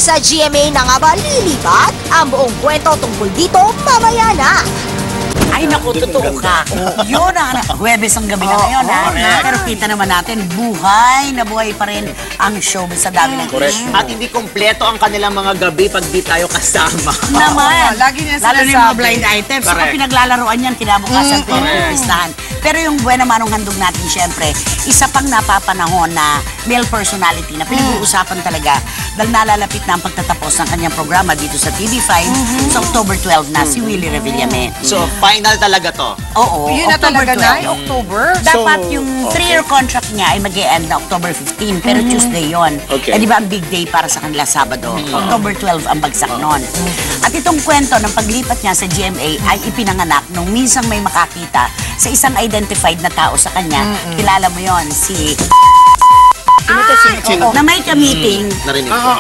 Sa GMA na nga ba lilipat? Ang buong kwento tungkol dito mamaya na. Ay, naku, totoo ka. Yun ang Huwebes ang gabi na ngayon, ha? Pero kita naman natin, buhay na buhay pa rin ang showbiz sa dami ng issue. At hindi kompleto ang kanilang mga gabi pag di tayo kasama. Naman. Lagi niya Lalo na yung mga sinasabi. blind items. Saka Correct. pinaglalaroan yan, kinabukasan pinupistahan. Pero yung buwan naman ng handog natin, syempre, isa pang napapanahon na male personality na pinag-uusapan talaga dahil nalalapit na ang pagtatapos ng kanyang programa dito sa TV5 sa October 12 na si Willie Revillame. So, final talaga to. Oo, Yun na October talaga 12. na, October. Dapat yung 3-year contract niya ay mag-e-end na October 15, pero Tuesday yon. Okay. Eh di ba ang big day para sa kanila Sabado? October 12 ang bagsak nun. At itong kwento ng paglipat niya sa GMA ay ipinanganak nung minsang may makakita sa isang identified na tao sa kanya. Kilala mo yon si... Sino? Na may ka-meeting. Narinig ko.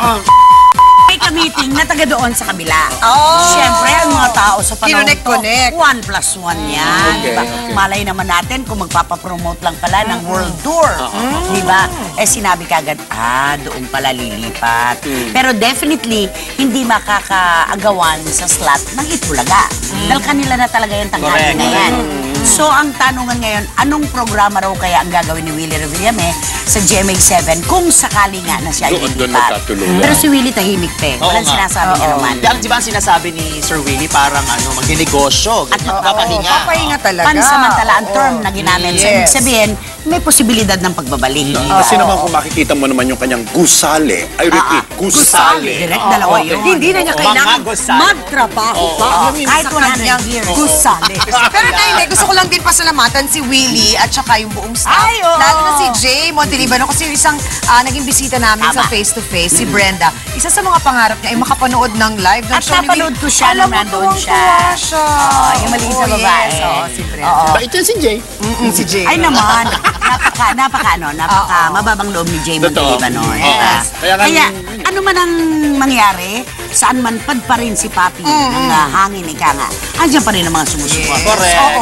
May ka-meeting na taga doon sa kabila. Oh. Siyempre, ang mga tao sa panahon Kinonect-connect. 1+1 yan. Okay, Diba? okay. Malay naman natin kung magpapapromote lang pala ng world tour. Diba? Eh sinabi kagad, doon pala lilipat. Pero definitely, hindi makakaagawan sa slot ng Itbulaga. Dahil kanila na talaga yung tanghali Correct. na yan. So, ang tanungan ngayon, anong programa raw kaya ang gagawin ni Willie Revillame sa GMA7 kung sakali nga na siya ay Doon lilipat? magkatulungan. Pero si Willie tahimik pe. Oo Walang nga. sinasabi niya naman. Di ba ang sinasabi ni Sir Willie parang magninegosyo, At magpapahinga. Papahinga talaga. Pansamantala ang term na ginamit. So, ibig Yes. sabihin, may posibilidad ng pagbabalik. Kasi naman kung makikita mo naman yung kanyang gusali, I repeat, gusali. Direct, dalawa yun. Hindi na niya Mga kailangan gusali. magtrabaho pa. Yun yung Kahit sa 100 kanyang years. gusali. Pero Naime, gusto ko lang din pasalamatan si Willie at saka yung buong staff. Ay, oo. Lalo na si Jay Montelibano kasi yung isang naging bisita namin sa Tama. face-to-face, si Brenda. Isa sa mga pangarap niya ay makapanood ng live ng At show ni napanood Willie. ko siya nung Alam mo, nandun siya. tuwang-tuwa siya. Yung maliit na Oo, babae. yes. Oo, si Brenda. Oo. Bait yan si Jay. Si Jay. Ay naman, napaka mababang loob ni Jay Totoo. Montelibano. Yes. Kaya, Kaya ano man ang mangyari, saan man pa rin si Papi ng hangin, ika nga, andyan pa rin ang mga sumusuporta. Correct.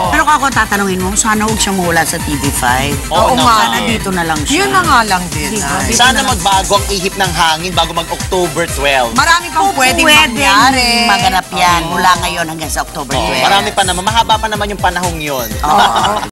Pero kung ako tatanungin mo, sana huwag siya mawala sa TV5. Oo nga. naman. Sana dito na lang siya. Yun na nga lang din. Diba? Nay. Sana magbago ang ihip ng hangin bago mag-October 12. Marami pang pwedeng Pwedeng mangyari. maganap yan mula ngayon hanggang sa October 12. Marami pa naman. Mahaba pa naman yung panahong yun. Oo.